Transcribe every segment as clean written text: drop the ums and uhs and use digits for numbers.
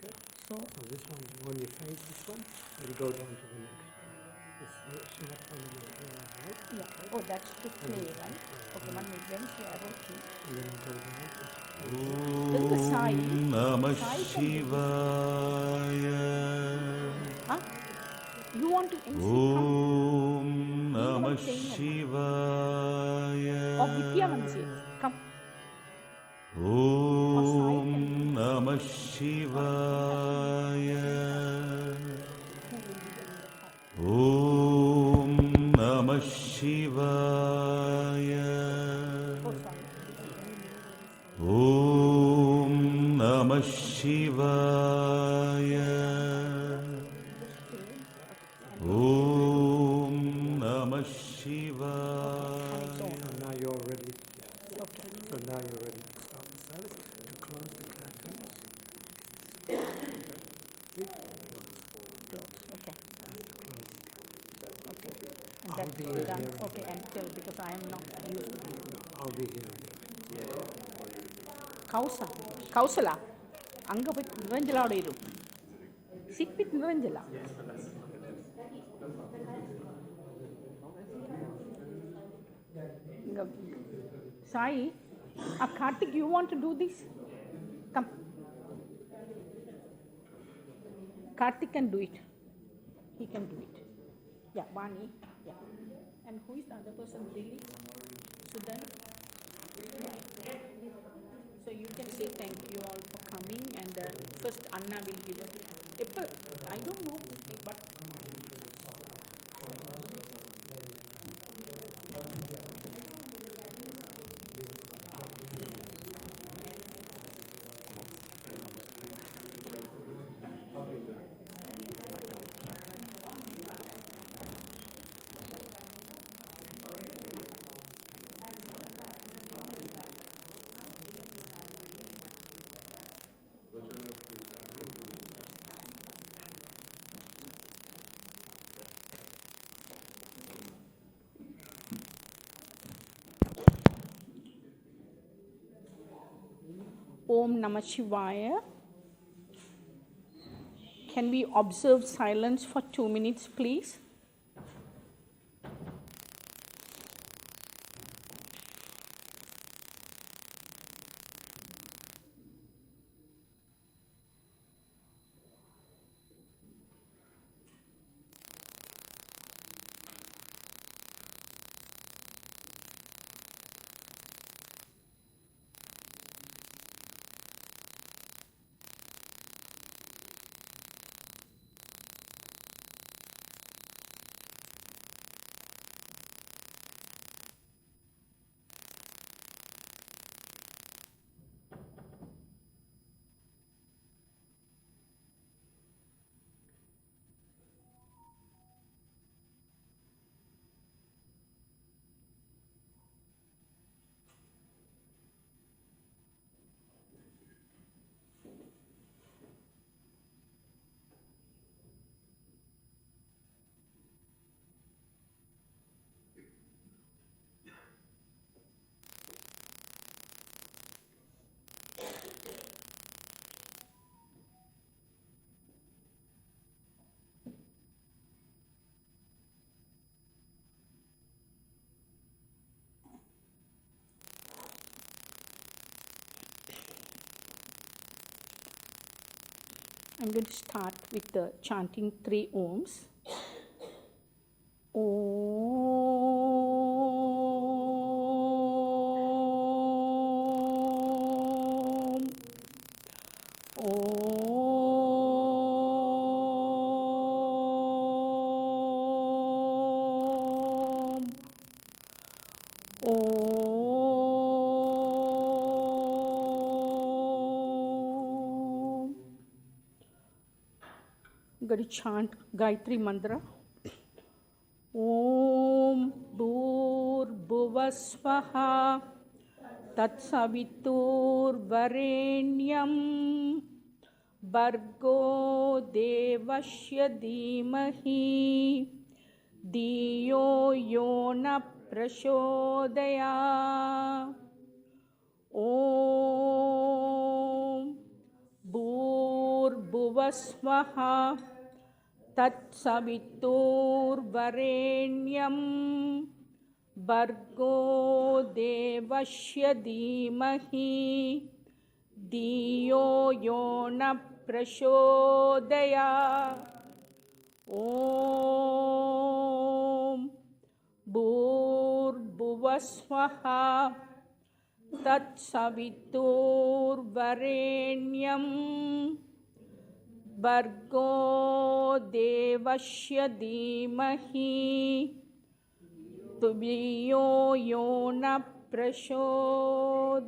Okay. So, So this one, when you face this one, then go down to the next one. This select one in the right? yeah. Oh, that's to play, right? Okay, 1 minute. When is the arrow key? And then go down. Then the Sai. Namah Sai can do this. Shivaya. Huh? You want to MC? Come. Om Namah Or Shivaya. Vidya Vansi. Come. Om Namah Shivaya. Om Namah Shivaya. Om Namah Shivaya. Om Namah Shivaya. So now you're ready. Okay. So now you're ready to start the service. To close the curtains. Okay. And I'll that's be done. here. Okay, and tell because I am not used to it. I'll be here. Kausala. Anga with Niranjala oda iru. Sit with Niranjala. Sai, Karthik, you want to do this? Come. Karthik can do it. He can do it. Yeah, Vani. Yeah. And who is the other person? Lily? Sudan? So you can say thank you all for coming, and first Anna will give us. I don't know, but Om Namah Shivaya. Can we observe silence for 2 minutes, please? I'm going to start with the chanting 3 Oms. Om. Om. Om. I'm going to chant Gayatri Mantra. Om Bhur Bhuvasvaha Tatsavitur Varenyam Bargo Devasya Dhimahi Diyo Yona Prashodaya. Om Bhur भूर्भुवस्वः तत्सवितुर्वरेण्यं भर्गो देवस्य धीमहि धियो यो न प्रचोदयात् ॐ भूर्भुवस्वः तत्सवितुर्वरेण्यं भर्गो देवस्य धीमहि धियो यो न प्रचोदयात्.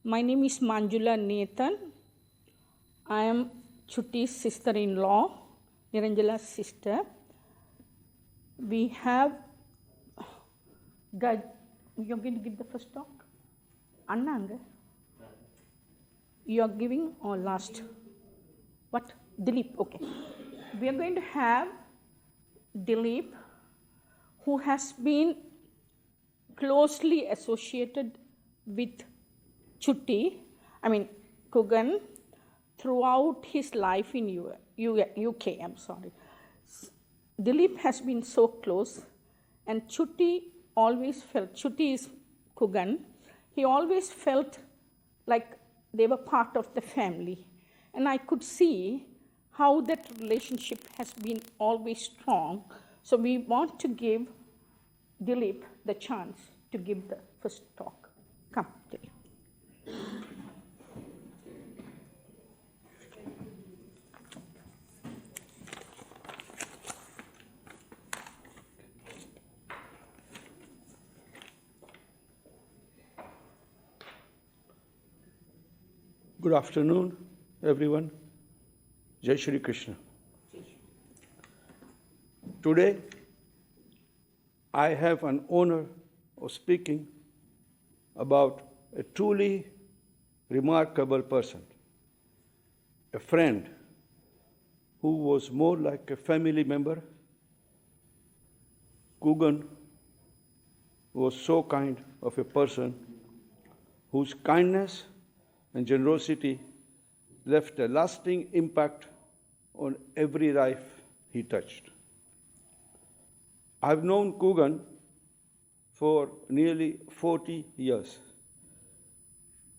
My name is Manjula Nathan. I am Chutty's sister-in-law, Niranjala's sister. We have you're going to give the first talk? Annanga? You are giving or last? What? Dilip, okay. We are going to have Dilip, who has been closely associated with Chutty, Kugan, throughout his life in UK. Dilip has been so close, and Chutty always felt, Chutty is Kugan, he always felt like they were part of the family. And I could see how that relationship has been always strong. So we want to give Dilip the chance to give the first talk. Come, Dilip. Good afternoon, everyone. Jai Shri Krishna. Today, I have an honor of speaking about a truly remarkable person, a friend who was more like a family member. Kugan was so kind of a person whose kindness and generosity left a lasting impact on every life he touched. I've known Kugan for nearly 40 years.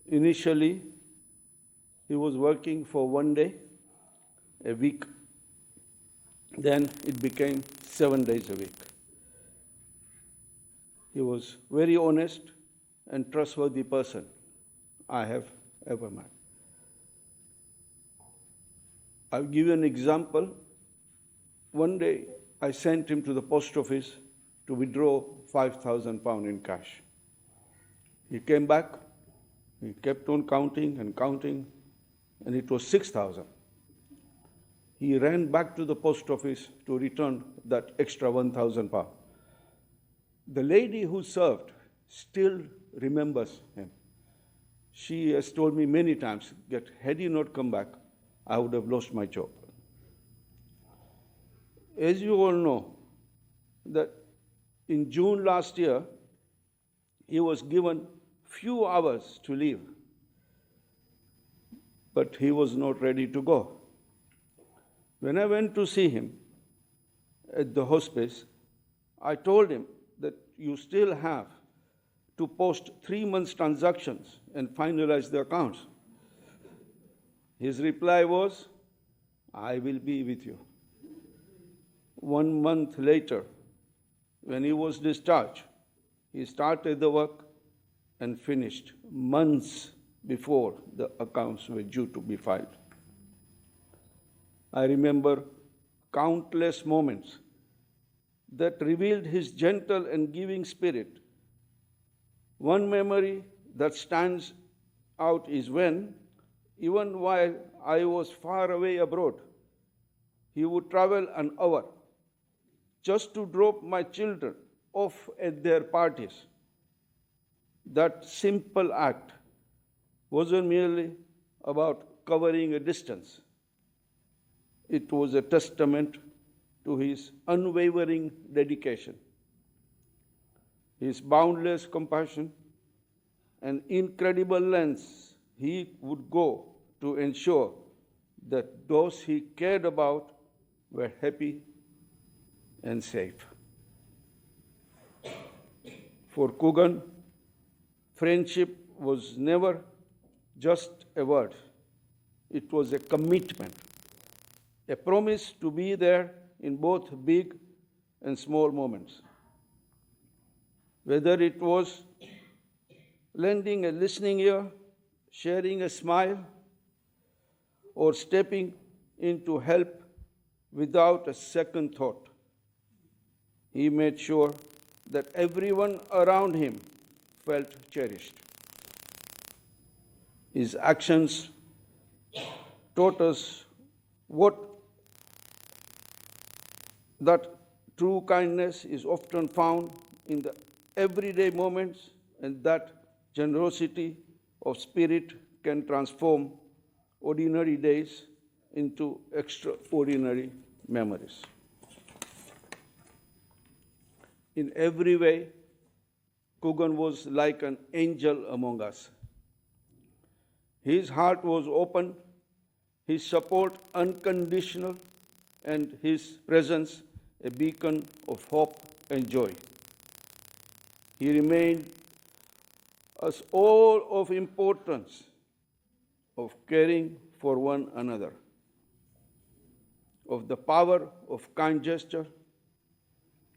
Initially, he was working for one day a week. Then it became 7 days a week. He was very honest and trustworthy person I have ever met. I'll give you an example. One day, I sent him to the post office to withdraw £5,000 in cash. He came back, he kept on counting, and it was 6,000. He ran back to the post office to return that extra £1,000. The lady who served still remembers him. She has told me many times that had he not come back, I would have lost my job. As you all know, that in June last year, he was given few hours to leave, but he was not ready to go. When I went to see him at the hospice, I told him that you still have to post 3 months' transactions and finalize the accounts. His reply was, I will be with you. 1 month later, when he was discharged, he started the work and finished months before the accounts were due to be filed. I remember countless moments that revealed his gentle and giving spirit. One memory that stands out is when, even while I was far away abroad, he would travel an hour just to drop my children off at their parties. That simple act wasn't merely about covering a distance. It was a testament to his unwavering dedication, his boundless compassion, and incredible lengths he would go to ensure that those he cared about were happy and safe. For Kugan, friendship was never just a word. It was a commitment, a promise to be there in both big and small moments. Whether it was lending a listening ear, sharing a smile, or stepping in to help without a second thought, he made sure that everyone around him felt cherished. His actions taught us that true kindness is often found in the everyday moments, and that generosity of spirit can transform ordinary days into extraordinary memories. In every way, Kugan was like an angel among us. His heart was open, his support unconditional, and his presence a beacon of hope and joy. He remained us all of importance of caring for one another, of the power of kind gesture,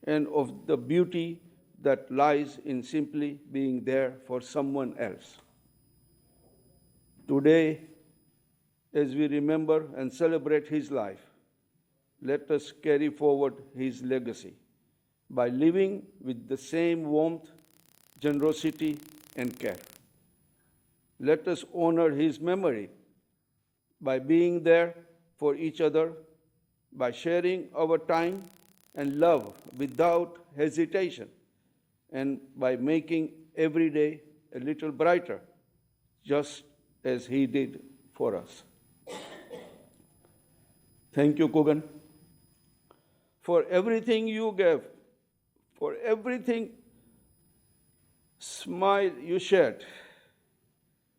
and of the beauty that lies in simply being there for someone else. Today, as we remember and celebrate his life, let us carry forward his legacy by living with the same warmth, generosity, and care. Let us honor his memory by being there for each other, by sharing our time and love without hesitation, and by making every day a little brighter, just as he did for us. Thank you, Kugan, for everything you gave, for everything smile you shared,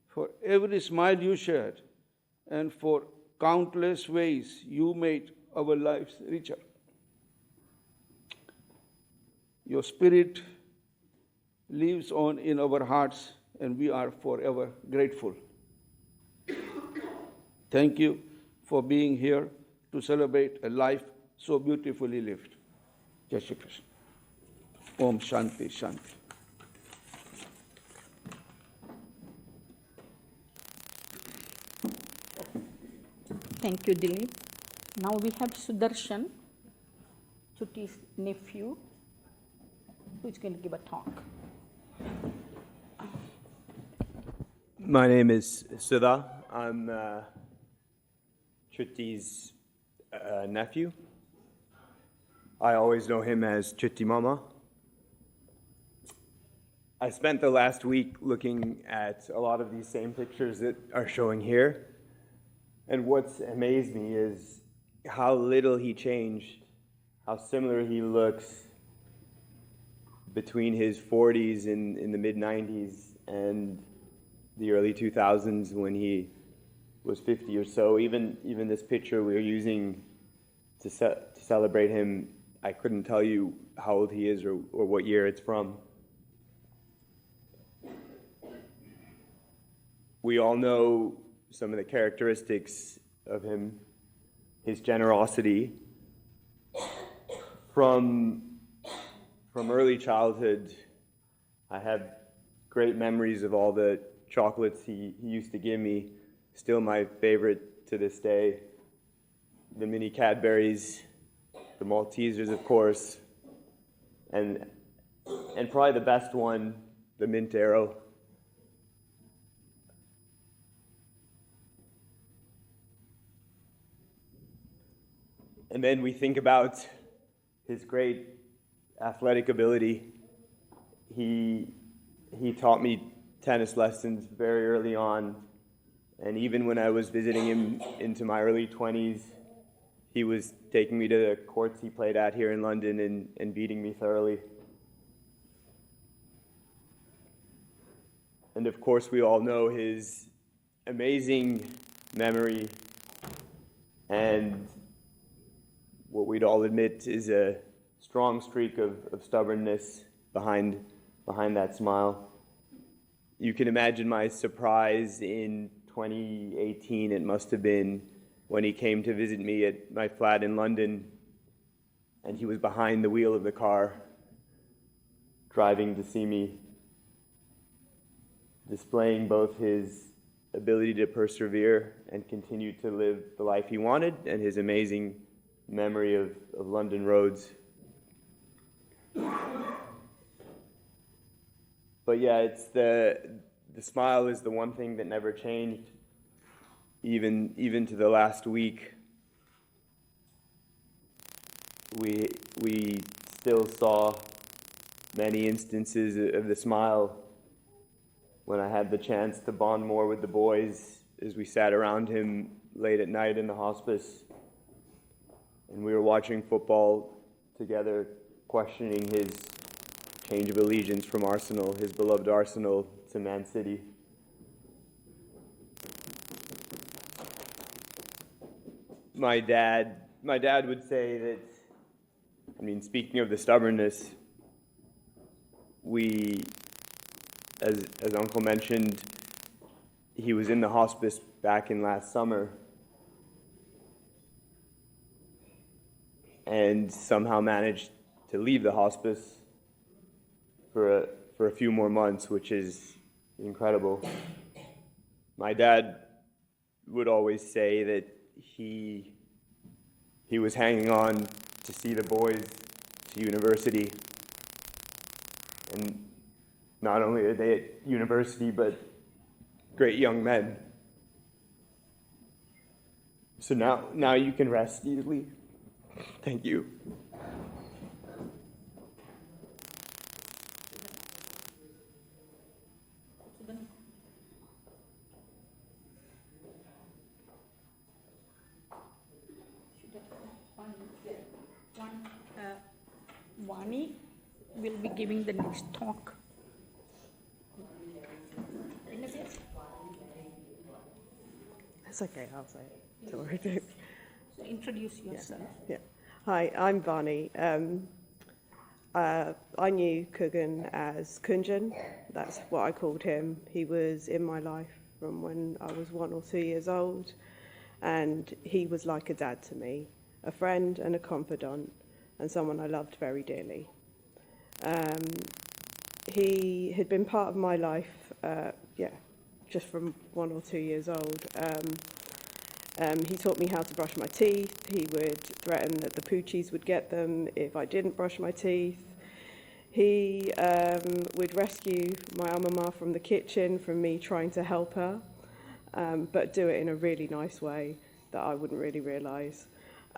for every smile you shared, and for countless ways you made our lives richer. Your spirit lives on in our hearts, and we are forever grateful. Thank you for being here to celebrate a life so beautifully lived. Jai Shri Krishna. Om Shanti Shanti. Thank you, Dilip. Now we have Sudarshan, Chutty's nephew, who is going to give a talk. My name is Sudha. I'm Chutty's nephew. I always know him as Chutty Mama. I spent the last week looking at a lot of these same pictures that are showing here. And what's amazed me is how little he changed, how similar he looks between his 40s in the mid-90s and the early 2000s when he was 50 or so. Even this picture we're using to celebrate him, I couldn't tell you how old he is or what year it's from. We all know some of the characteristics of him, his generosity. From early childhood, I have great memories of all the chocolates he used to give me. Still my favorite to this day. The mini Cadburys, the Maltesers, of course, and probably the best one, the Mint Arrow. And then we think about his great athletic ability. He taught me tennis lessons very early on, and even when I was visiting him into my early 20s, he was taking me to the courts he played at here in London and beating me thoroughly. And of course, we all know his amazing memory, and what we'd all admit is a strong streak of stubbornness behind that smile. You can imagine my surprise in 2018, it must have been, when he came to visit me at my flat in London, and he was behind the wheel of the car, driving to see me, displaying both his ability to persevere and continue to live the life he wanted, and his amazing memory of London roads. But yeah, it's the smile is the one thing that never changed, even to the last week. We still saw many instances of the smile when I had the chance to bond more with the boys as we sat around him late at night in the hospice, and we were watching football together, questioning his change of allegiance from Arsenal, his beloved Arsenal, to Man City. My dad would say that, speaking of the stubbornness, as Uncle mentioned, he was in the hospice back in last summer and somehow managed to leave the hospice for a few more months, which is incredible. My dad would always say that he was hanging on to see the boys to university, and not only are they at university, but great young men. So now you can rest easily. Thank you. Vani will be giving the next talk. That's okay, I'll say it. Don't worry. So introduce yourself. Yeah. Hi, I'm Vani. I knew Kugan as Kunjan. That's what I called him. He was in my life from when I was 1 or 2 years old, and he was like a dad to me, a friend and a confidant, and someone I loved very dearly. He had been part of my life, just from 1 or 2 years old. He taught me how to brush my teeth. He would threaten that the poochies would get them if I didn't brush my teeth. He would rescue my alma from the kitchen from me trying to help her, but do it in a really nice way that I wouldn't really realise.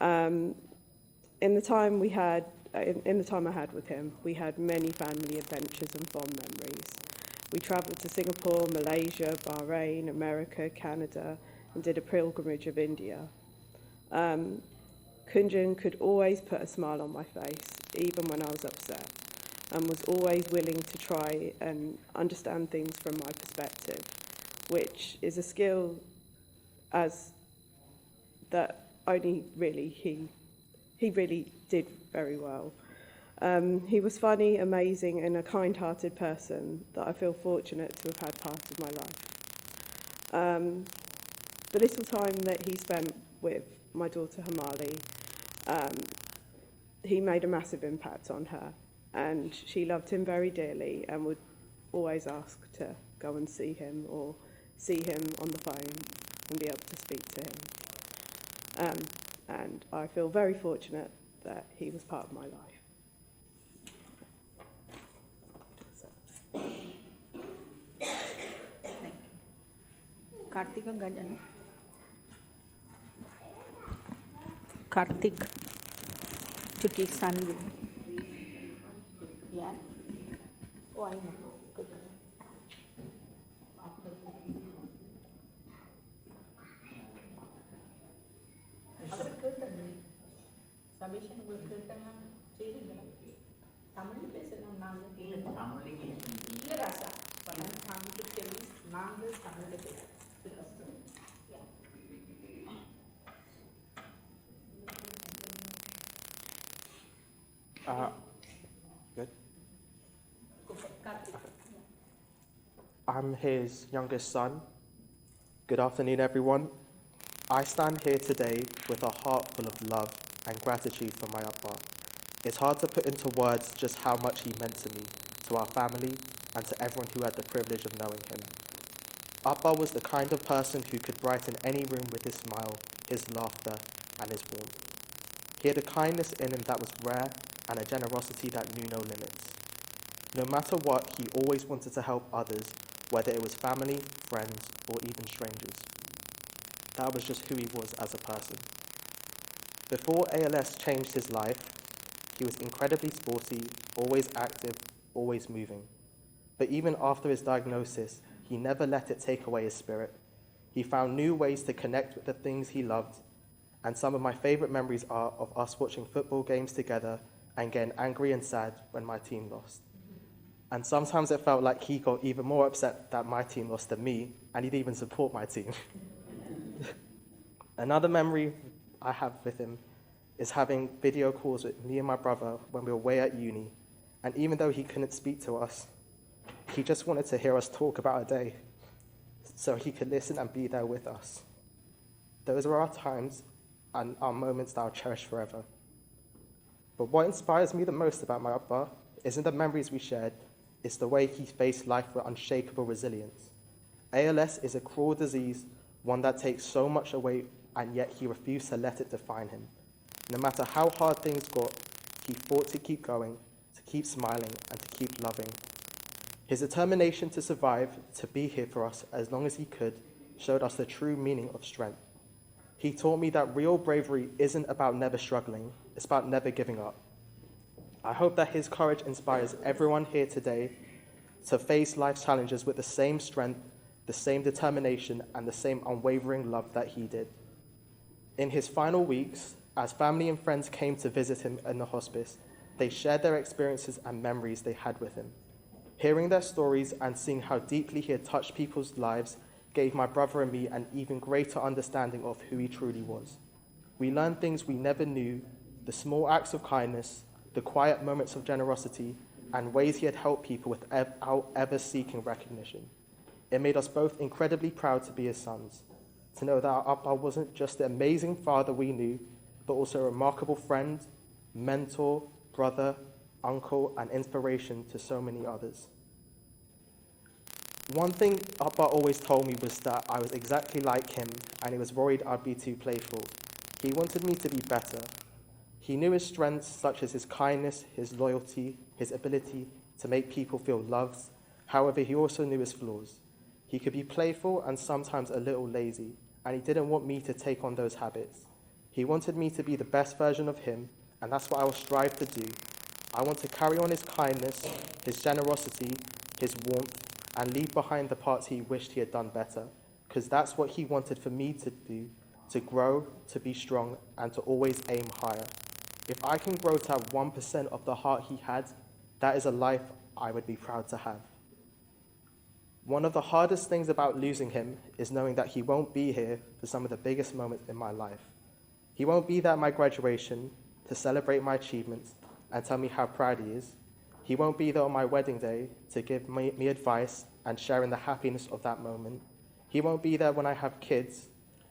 In the time I had with him, we had many family adventures and fond memories. We travelled to Singapore, Malaysia, Bahrain, America, Canada, and did a pilgrimage of India. Kunjan could always put a smile on my face, even when I was upset, and was always willing to try and understand things from my perspective, which is a skill that only really he really did very well. He was funny, amazing, and a kind-hearted person that I feel fortunate to have had part of my life. The little time that he spent with my daughter Hamali, he made a massive impact on her, and she loved him very dearly and would always ask to go and see him or see him on the phone and be able to speak to him. And I feel very fortunate that he was part of my life. Karthik and Ghajan. Karthik, Chutty's son. Yeah? Oh, I know. Good. Good. I'm his youngest son. Good afternoon, everyone. I stand here today with a heart full of love and gratitude for my Appa. It's hard to put into words just how much he meant to me, to our family, and to everyone who had the privilege of knowing him. Appa was the kind of person who could brighten any room with his smile, his laughter, and his warmth. He had a kindness in him that was rare and a generosity that knew no limits. No matter what, he always wanted to help others, whether it was family, friends, or even strangers. That was just who he was as a person. Before ALS changed his life, he was incredibly sporty, always active, always moving. But even after his diagnosis, he never let it take away his spirit. He found new ways to connect with the things he loved, and some of my favorite memories are of us watching football games together and getting angry and sad when my team lost. And sometimes it felt like he got even more upset that my team lost than me, and he'd even support my team. Another memory I have with him is having video calls with me and my brother when we were away at uni, and even though he couldn't speak to us, he just wanted to hear us talk about our day so he could listen and be there with us. Those are our times and our moments that I'll cherish forever. But what inspires me the most about my Appa isn't the memories we shared, it's the way he faced life with unshakable resilience. ALS is a cruel disease, one that takes so much away, and yet he refused to let it define him. No matter how hard things got, he fought to keep going, to keep smiling, and to keep loving. His determination to survive, to be here for us as long as he could, showed us the true meaning of strength. He taught me that real bravery isn't about never struggling, it's about never giving up. I hope that his courage inspires everyone here today to face life's challenges with the same strength, the same determination, and the same unwavering love that he did. In his final weeks, as family and friends came to visit him in the hospice, they shared their experiences and memories they had with him. Hearing their stories and seeing how deeply he had touched people's lives gave my brother and me an even greater understanding of who he truly was. We learned things we never knew, the small acts of kindness, the quiet moments of generosity, and ways he had helped people without ever seeking recognition. It made us both incredibly proud to be his sons, to know that our Appa wasn't just the amazing father we knew, but also a remarkable friend, mentor, brother, uncle, and inspiration to so many others. One thing Appa always told me was that I was exactly like him, and he was worried I'd be too playful. He wanted me to be better. He knew his strengths, such as his kindness, his loyalty, his ability to make people feel loved. However, he also knew his flaws. He could be playful and sometimes a little lazy, and he didn't want me to take on those habits. He wanted me to be the best version of him, and that's what I will strive to do. I want to carry on his kindness, his generosity, his warmth, and leave behind the parts he wished he had done better, because that's what he wanted for me to do, to grow, to be strong, and to always aim higher. If I can grow to have 1% of the heart he had, that is a life I would be proud to have. One of the hardest things about losing him is knowing that he won't be here for some of the biggest moments in my life. He won't be there at my graduation to celebrate my achievements and tell me how proud he is. He won't be there on my wedding day to give me advice and share in the happiness of that moment. He won't be there when I have kids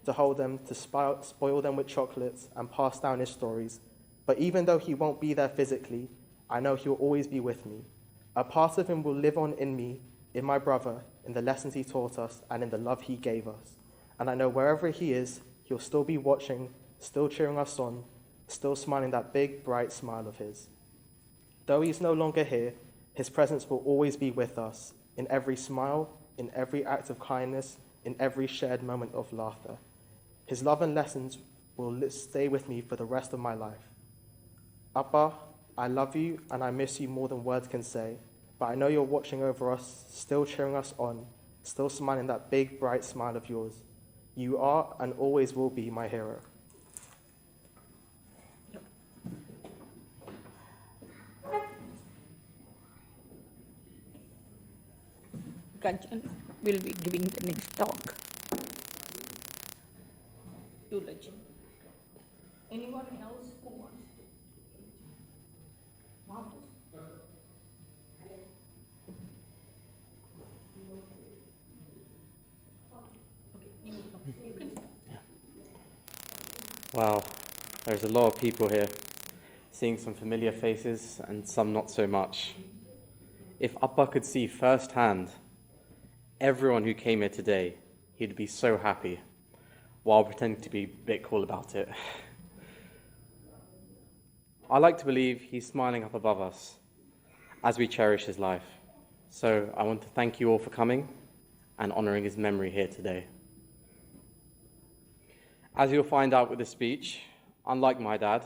to hold them, to spoil them with chocolates and pass down his stories. But even though he won't be there physically, I know he will always be with me. A part of him will live on in me, in my brother, in the lessons he taught us, and in the love he gave us. And I know wherever he is, he'll still be watching, still cheering us on, still smiling that big, bright smile of his. Though he's no longer here, his presence will always be with us, in every smile, in every act of kindness, in every shared moment of laughter. His love and lessons will stay with me for the rest of my life. Appa, I love you and I miss you more than words can say, but I know you're watching over us, still cheering us on, still smiling that big, bright smile of yours. You are and always will be my hero. Ghajan will be giving the next talk. Eulogy. Anyone else who wants to? Wow, there's a lot of people here, seeing some familiar faces and some not so much. If Appa could see firsthand everyone who came here today, he'd be so happy, while pretending to be a bit cool about it. I like to believe he's smiling up above us as we cherish his life. So I want to thank you all for coming and honouring his memory here today. As you'll find out with this speech, unlike my dad,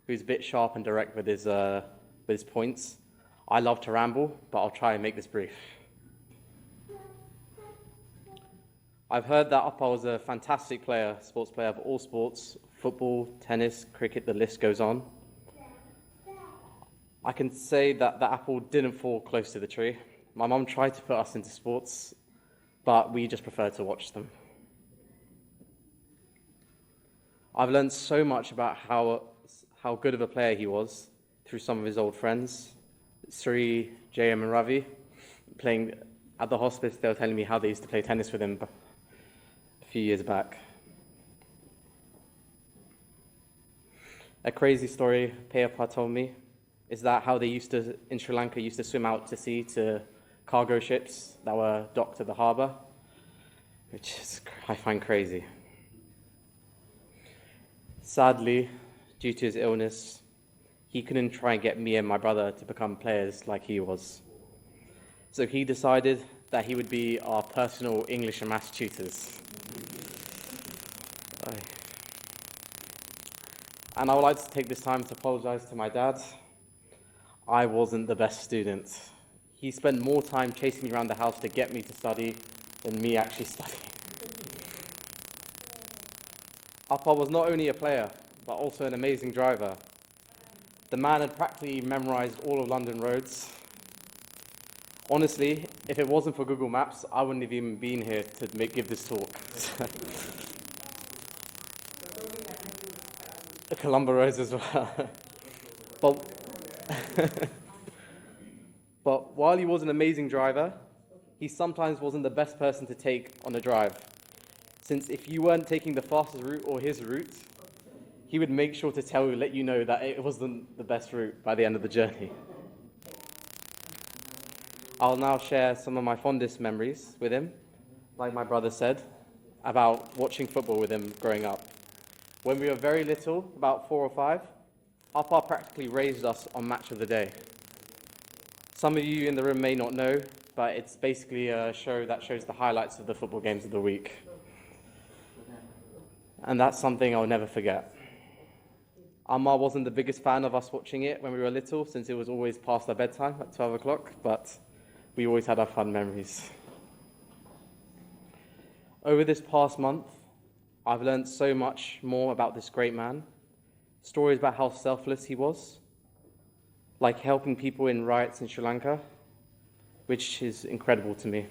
who's a bit sharp and direct with his points, I love to ramble, but I'll try and make this brief. I've heard that Appa was a fantastic player, sports player of all sports, football, tennis, cricket, the list goes on. I can say that the apple didn't fall close to the tree. My mum tried to put us into sports, but we just prefer to watch them. I've learned so much about how good of a player he was through some of his old friends, Sri, JM and Ravi. Playing at the hospice, they were telling me how they used to play tennis with him a few years back. A crazy story Payappa told me is that how they in Sri Lanka, used to swim out to sea to cargo ships that were docked at the harbour, which I find crazy. Sadly, due to his illness, he couldn't try and get me and my brother to become players like he was. So he decided that he would be our personal English and maths tutors. And I would like to take this time to apologise to my dad. I wasn't the best student. He spent more time chasing me around the house to get me to study than me actually studying. Appa was not only a player, but also an amazing driver. The man had practically memorized all of London roads. Honestly, if it wasn't for Google Maps, I wouldn't have even been here to give this talk. The Colombo roads as well. But while he was an amazing driver, he sometimes wasn't the best person to take on a drive. Since if you weren't taking the fastest route or his route, he would make sure to let you know that it wasn't the best route by the end of the journey. I'll now share some of my fondest memories with him, like my brother said, about watching football with him growing up. When we were very little, about 4 or 5, Appa practically raised us on Match of the Day. Some of you in the room may not know, but it's basically a show that shows the highlights of the football games of the week. And that's something I'll never forget. Amma wasn't the biggest fan of us watching it when we were little, since it was always past our bedtime at 12 o'clock, but we always had our fun memories. Over this past month, I've learned so much more about this great man. Stories about how selfless he was, like helping people in riots in Sri Lanka, which is incredible to me.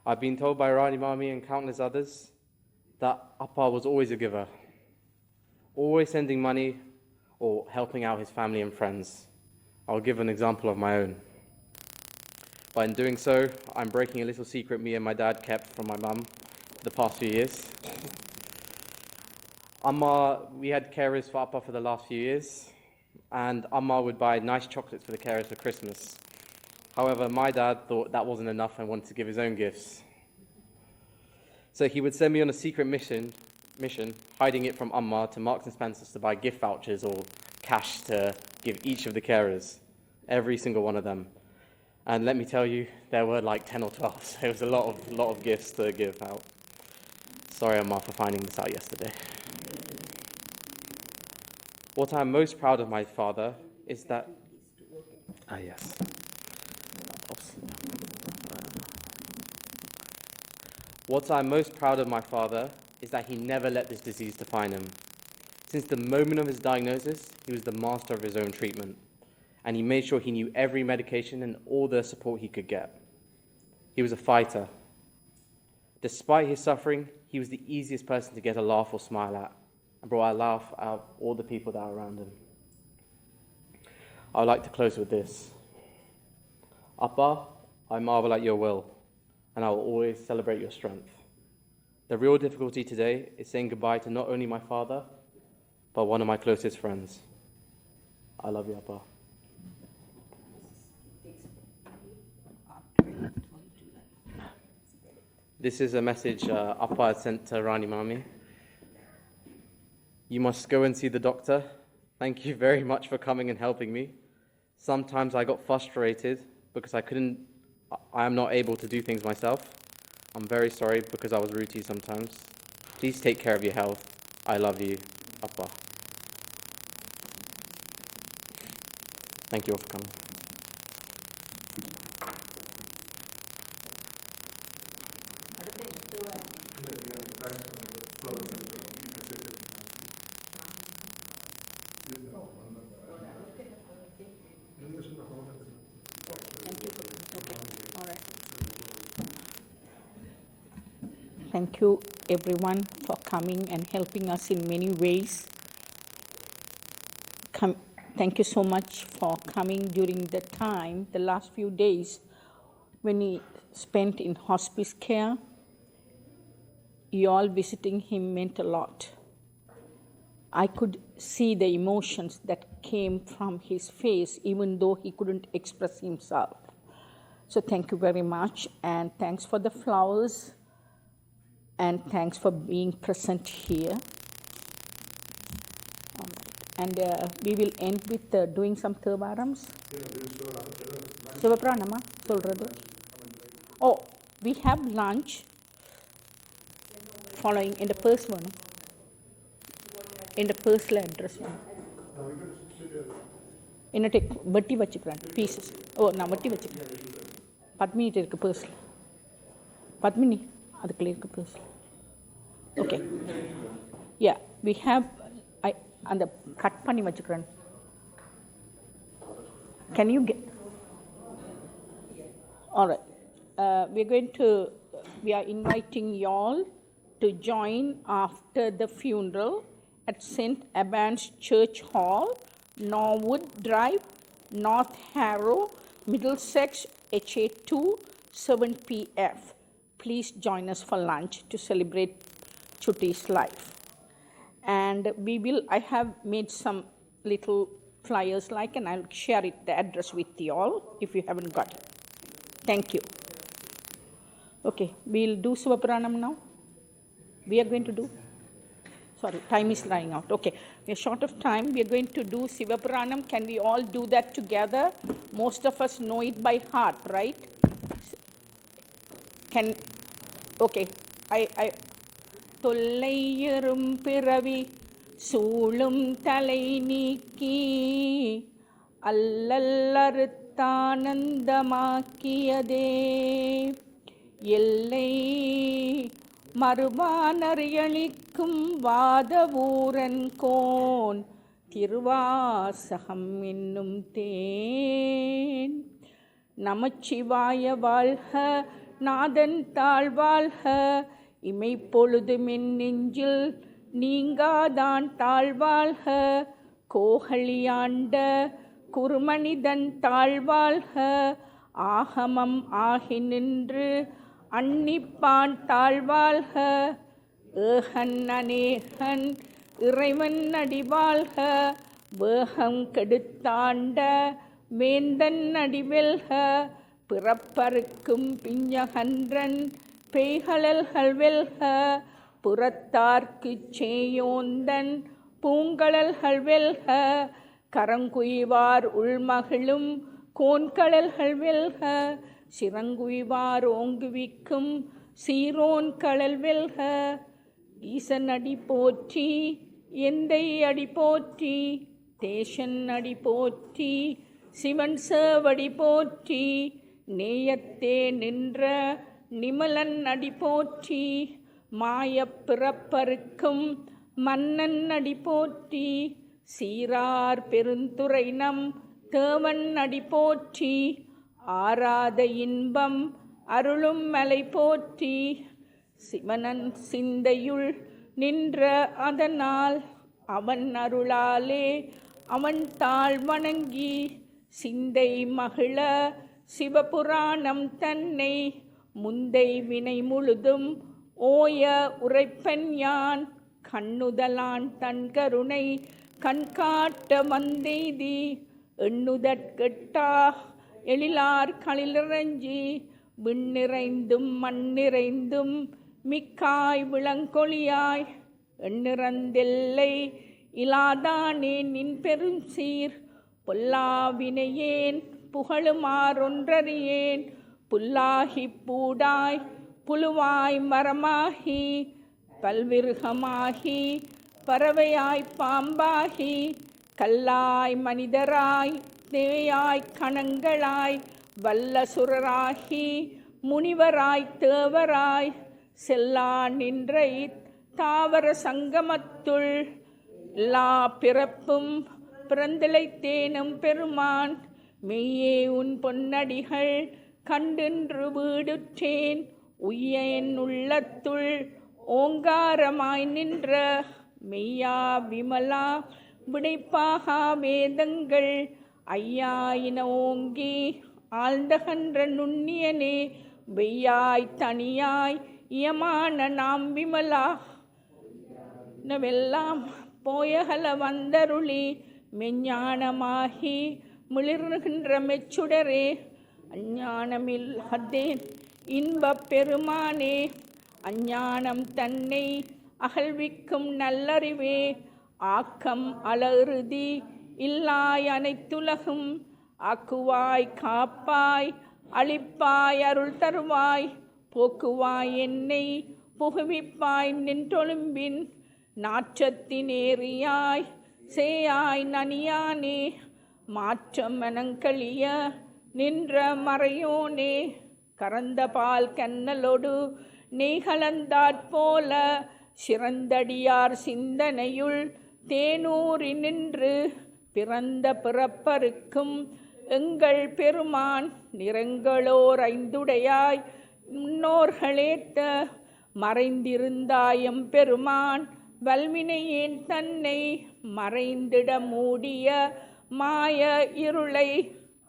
I've been told by Rani Mami and countless others that Appa was always a giver, always sending money or helping out his family and friends. I'll give an example of my own. But in doing so, I'm breaking a little secret me and my dad kept from my mum for the past few years. We had carers for Appa for the last few years, and Amma would buy nice chocolates for the carers for Christmas. However, my dad thought that wasn't enough and wanted to give his own gifts. So he would send me on a secret mission, hiding it from Amma, to Marks and Spencer's to buy gift vouchers or cash to give each of the carers, every single one of them. And let me tell you, there were like 10 or 12, so it was a lot of gifts to give out. Sorry, Amma, for finding this out yesterday. What I'm most proud of my father is that... yes. What I'm most proud of my father is that he never let this disease define him. Since the moment of his diagnosis, he was the master of his own treatment, and he made sure he knew every medication and all the support he could get. He was a fighter. Despite his suffering, he was the easiest person to get a laugh or smile at, and brought a laugh out of all the people that were around him. I would like to close with this. Appa, I marvel at your will, and I will always celebrate your strength. The real difficulty today is saying goodbye to not only my father, but one of my closest friends. I love you, Appa. This is a message Appa had sent to Rani Mami. You must go and see the doctor. Thank you very much for coming and helping me. Sometimes I got frustrated because I am not able to do things myself. I'm very sorry because I was rude to you sometimes. Please take care of your health. I love you, Appa. Thank you all for coming. Thank you everyone for coming and helping us in many ways. Thank you so much for coming during the time, the last few days when he spent in hospice care. You all visiting him meant a lot. I could see the emotions that came from his face even though he couldn't express himself. So thank you very much, and thanks for the flowers. And thanks for being present here. And we will end with doing some Thevarams. Sivapranama solradu. Oh, we have lunch following in the first one. In the first address one. In a take vatti vachikran pieces. Oh, na vatti vachikran. Padmini take purse. Padmini. That's clear purse. Okay. Yeah, we have and the cut panni vachikran. Can you get? All right. We are inviting y'all to join after the funeral at St. Aban's Church Hall, Norwood Drive, North Harrow, Middlesex, HA2, 7 PF. Please join us for lunch to celebrate Chutty's life. And I have made some little flyers and I'll share the address with you all if you haven't got it. Thank you. Okay, we'll do Sivapuranam now. We are going to do, sorry, time is running out. Okay, we are short of time. We are going to do Sivapuranam. Can we all do that together? Most of us know it by heart, right? Okay, I தொல்லையரும் பிறவி சூழும் தலை நீக்கி அல்லல்லறுத்தானந்தமாக்கியதே எல்லை மறுவானறியளிக்கும் Vadavuran cone Thiruvasagam என்னும் தேன் நமச்சிவாய வாழ்க நாதன் தாழ்வாழ்க இமைப்பொழுது நெஞ்சில் நீங்காதான் தாழ்வாழ்க கோகலியாண்ட குருமனிதன் தாழ்வாழ்க ஆகமம் ஆகி நின்று அன்னிப்பான் தாழ்வாழ்க ஏகன் அநேகன் இறைவன் அடிவாழ்க வேகம் கெடுத்தாண்ட வேந்தன் அடிவெல்க பிறப்பறுக்கும் பிஞ்சகன்றன் பேய்களல்கள் வெல்க புறத்தார்க்குச் சேயோந்தன் பூங்கழல்கள் வெல்க கரங்குய்வார் உள்மகிழும் கோன்கழல்கள் வெல்க சிறங்குய்வார் ஓங்குவிக்கும் சீரோன் கழல் வெல்க ஈசன் அடி போற்றி எந்தை அடி போற்றி தேசன் அடி போற்றி சிவன் சேவடி போற்றி நேயத்தே நின்ற நிமலன் அடி போற்றி மாயப் பிறப்பறுக்கும் மன்னன் அடி போற்றி சீரார் பெருந்துரை நம் தேவன் அடி போற்றி ஆராத இன்பம் அருளும் மலை போற்றி சிவனன் சிந்தையுள் நின்ற அதனால் அவன் அருளாலே அவன் தாழ் வணங்கி சிந்தை மகிழ சிவபுராணம் தன்னை முந்தை வினை முழுதும் ஓய உரைப்பன் யான் கண்ணுதலான் தன் கருணை கண்காட்ட வந்தெய்தி எண்ணுதற்கெட்டா எழிலார் களிலிறஞ்சி விண்ணிறைந்தும் மண்ணிறைந்தும் மிக்காய் விளங்கொழியாய் எண்ணிறந்தெல்லை இலாதானே நின் பெரும் சீர் பொல்லாவினையேன் புகழுமாறொன்றறியேன் புல்லாகி பூடாய் புழுவாய் மரமாகி பல்விருகமாகி பறவையாய் பாம்பாகி கல்லாய் மனிதராய் தேயாய் கணங்களாய் வல்லசுரராகி முனிவராய் தேவராய் செல்லா நின்ற தாவர சங்கமத்துள் எல்லா பிறப்பும் பிறந்திழைத்தேனும் பெருமான் மெய்யே உன் பொன்னடிகள் கண்டின்று வீடுற்றேன் உய்ய என் உள்ளத்துள் ஓங்காரமாய் நின்ற மெய்யா விமலா விடைப்பாகா வேதங்கள் ஐயாயின ஓங்கி ஆழ்ந்தகன்ற நுண்ணியனே வெய்யாய் தனியாய் இயமான நாம் விமலா நவெல்லாம் போயகல வந்தருளி மெஞ்ஞானமாகி மிளிர்கின்ற மெச்சுடரே அஞ்ஞானமில் ஹத்தேன் இன்பப் பெருமானே அஞ்ஞானம் தன்னை அகழ்விக்கும் நல்லறிவே ஆக்கம் அலறுதி இல்லாய் அனைத்துலகும் ஆக்குவாய் காப்பாய் அளிப்பாய் அருள் தருவாய் போக்குவாய் என்னை புகுவிப்பாய் நின்றொழும்பின் நாற்றத்தினேறியாய் சேயாய் நனியானே மாற்றம் மனங்களிய நின்ற மறையோனே கறந்த பால் கண்ணலோடு நெய்கலந்தாற்போல சிறந்தடியார் சிந்தனையுள் தேனூறி நின்று பிறந்த பிறப்பருக்கும் எங்கள் பெருமான் நிறங்களோர் ஐந்துடையாய் முன்னோர்களேத்த மறைந்திருந்தாயம் பெருமான் வல்வினையேன் தன்னை மறைந்திட மூடிய மாய இருளை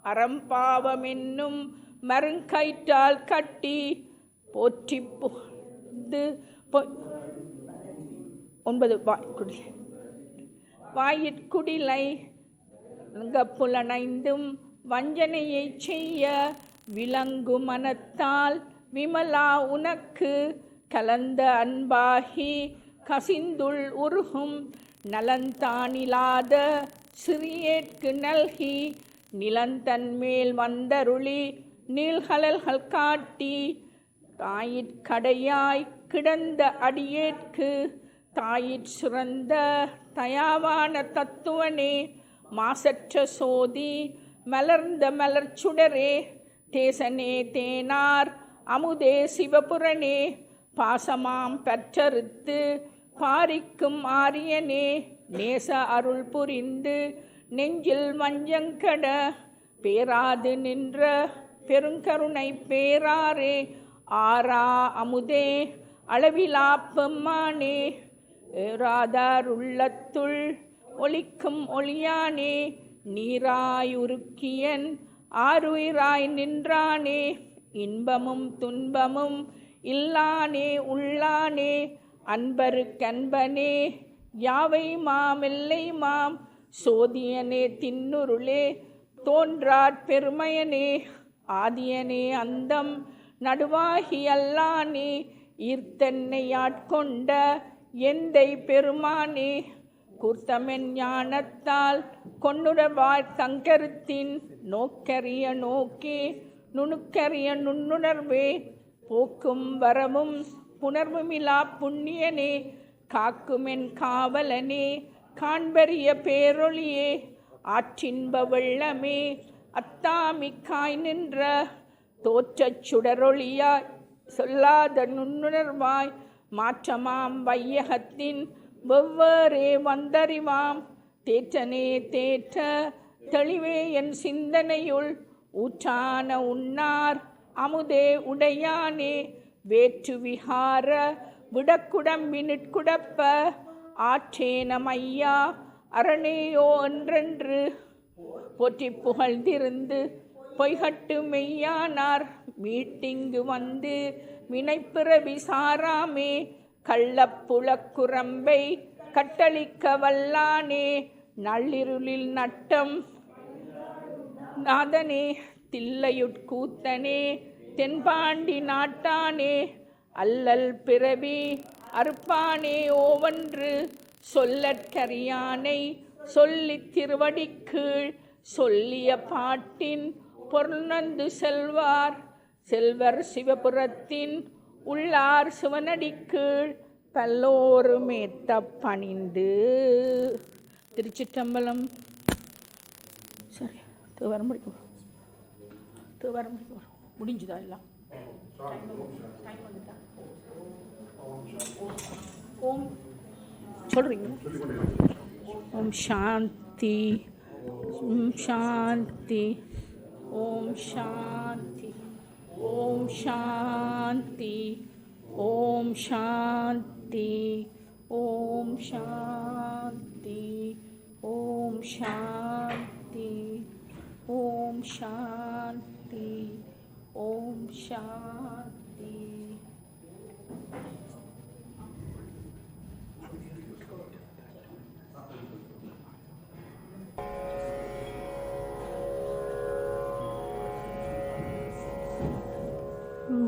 அறம்பாவமென்னும் மருங்கயிற்றால் கட்டி போற்றி புகுந்து 9 வாயிற்குடிலை புலனைந்தும் வஞ்சனையை செய்ய விளங்கு மனத்தால் விமலா உனக்கு கலந்த அன்பாகி கசிந்துள் உருகும் நலந்தானிலாத சிறியேற்கு நல்கி நிலந்தன்மேல் வந்தருளி நீள்கலல்கள் காட்டி தாயிற்கடையாய் கிடந்த அடியேற்கு தாயிற் சுரந்த தயாவான தத்துவனே மாசற்ற சோதி மலர்ந்த மலர்ச்சுடரே தேசனே தேனார் அமுதே சிவபுரனே பாசமாம் பற்றறுத்து பாரிக்கும் ஆரியனே நேச அருள் புரிந்து நெஞ்சில் வஞ்சங்கட பேராது நின்ற பெருங்கருணை பேராரே ஆரா அமுதே அளவிலா பெம்மானே ஏறாதார் உள்ளத்துள் ஒளிக்கும் ஒளியானே நீராயுருக்கியன் ஆருயிராய் நின்றானே இன்பமும் துன்பமும் இல்லானே உள்ளானே அன்பருக்கன்பனே யாவை மாமெல்லை மாம் சோதியனே தின்னுருளே தோன்றாற் பெருமையனே ஆதியனே அந்தம் நடுவாகி அல்லானே ஈர்த்தன்னை ஆட்கொண்ட எந்தை பெருமானே கூர்த்தமென் ஞானத்தால் கொண்டுடவாய் தங்கருத்தின் நோக்கரிய நோக்கே நுணுக்கரிய நுண்ணுணர்வே போக்கும் வரமும் புணர்வுமிலா புண்ணியனே காக்குமென் காவலனே காண்பரிய பேரொளியே ஆற்றின்ப வெள்ளமே அத்தாமிக்காய் நின்ற தோற்றச் சுடரொளியாய் சொல்லாத நுண்ணுணர்வாய் மாற்றமாம் வையகத்தின் வெவ்வேறே வந்தறிவாம் தேற்றனே தேற்ற தெளிவே என் சிந்தனையுள் ஊற்றான உன்னார் அமுதே உடையானே வேற்று விகார விடக்குடம்பினிற்குடப்ப ஆற்றேனமையா அரணேயோ என்றென்று போற்றி புகழ்ந்திருந்து பொய்கட்டு மெய்யானார் மீட்டிங்கு வந்து வினைப்பிறவி சாராமே கள்ளப்புலக்குரம்பை கட்டளிக்க வல்லானே நள்ளிருளில் நட்டம் நாதனே தில்லையுட்கூத்தனே தென்பாண்டி நாட்டானே அல்லல் பிறவி அறுப்பானே ஓவன்று சொல்லற்கரியானை சொல்லித் திருவடிக்கீழ் சொல்லிய பாட்டின் பொருணந்து செல்வார் செல்வர் சிவபுரத்தின் உள்ளார் சிவனடிக்கீழ் பல்லோரு மேத்த பணிந்து. திருச்சிற்றம்பலம். சரி, வர முடியும் முடிஞ்சுதா எல்லாம்? ஓம் சொல்றீங்க. ஓம் சாந்தி, ஓம் சாந்தி, ஓம் சாந்தி, ஓம் சாந்தி, ஓம் சாந்தி, ஓம் சாந்தி, ஓம் சாந்தி, ஓம் சாந்தி, ஓம் சாந்தி.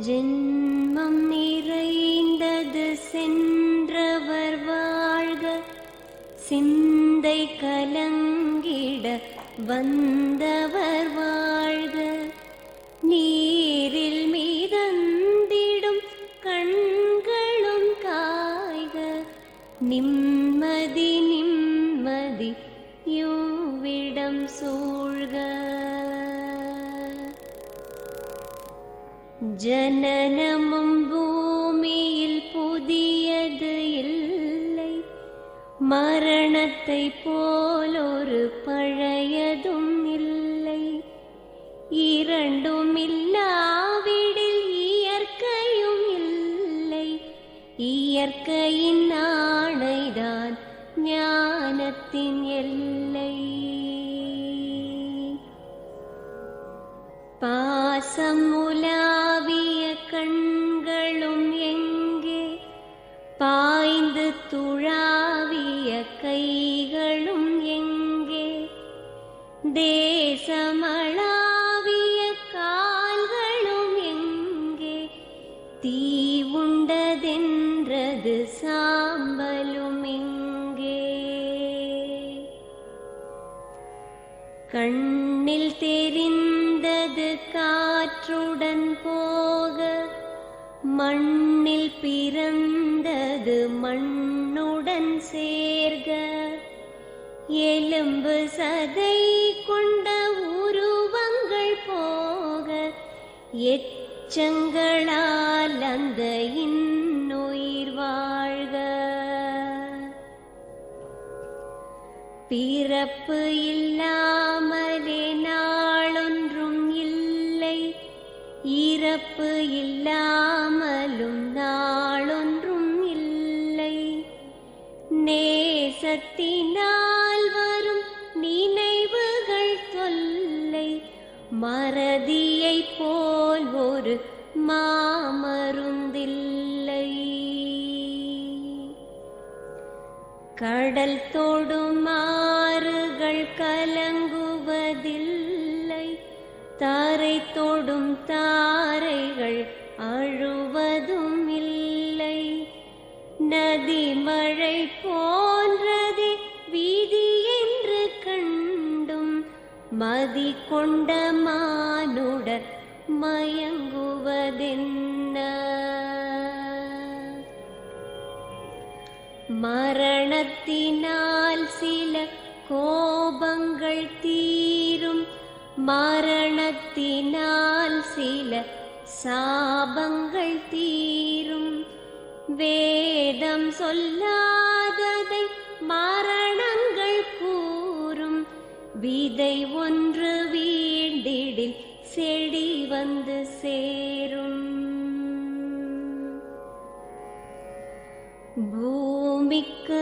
ஜென்மம் நிறைந்தது சென்றவர் வாழ்க, சிந்தை கலங்கிட வந்தவர் வாழ்க, நீரில் மிதந்திடும் கண்களும் காய்க, நிம்மதி நிம்மதி யூவிடம் சூழ்க. ஜனனமும் பூமியில் புதியது இல்லை, மரணத்தை போலொரு பழையதும் இல்லை, இரண்டும் இல்லாவிடில் இயற்கையும் இல்லை, இயற்கையின் ஆணைதான் ஞானத்தின் எல்லை. பாசம் உலாவிய கண்களும் எங்கே, பாய்ந்து துழாவிய கைகளும் எங்கே, தேசமளாவிய கால்களும் எங்கே, தீ உண்டதென்றது சாம்பலும் எங்கே. கண்ணில் தெரிந்தது காற்றுடன் போக, மண்ணில் பிறந்தது மண்ணுடன் சேர்க, எலும்பு சதை கொண்ட உருவங்கள் போக, எச்சங்களால் அந்த இன்னுயிர் வாழ்க. பிறப்பு இல்லாமலே நாளொன்றும் இல்லை, இறப்பு இல்லாமலும் நாளொன்றும் இல்லை, நேசத்தினால் வரும் நினைவுகள் தொல்லை, மறதியை போல் ஒரு மாமருந்தில்லை. கடல் தொடும் ஆறுகள் கலங்குவதில்லை, தாரை தொடும் தாரைகள் அழுவதும் இல்லை, நதி மழை போன்றதே வீதி என்று கண்டும் மதி கொண்ட மானுடர் மயங்குவதென்ன. மரணத்தினால் சில கோபங்கள் தீரும், மரணத்தினால் சில சாபங்கள் தீரும், வேதம் சொல்லாததை மரணங்கள் கூறும், விதை ஒன்று வீண்டிடில் செடி வந்து சேரும். பூமிக்கு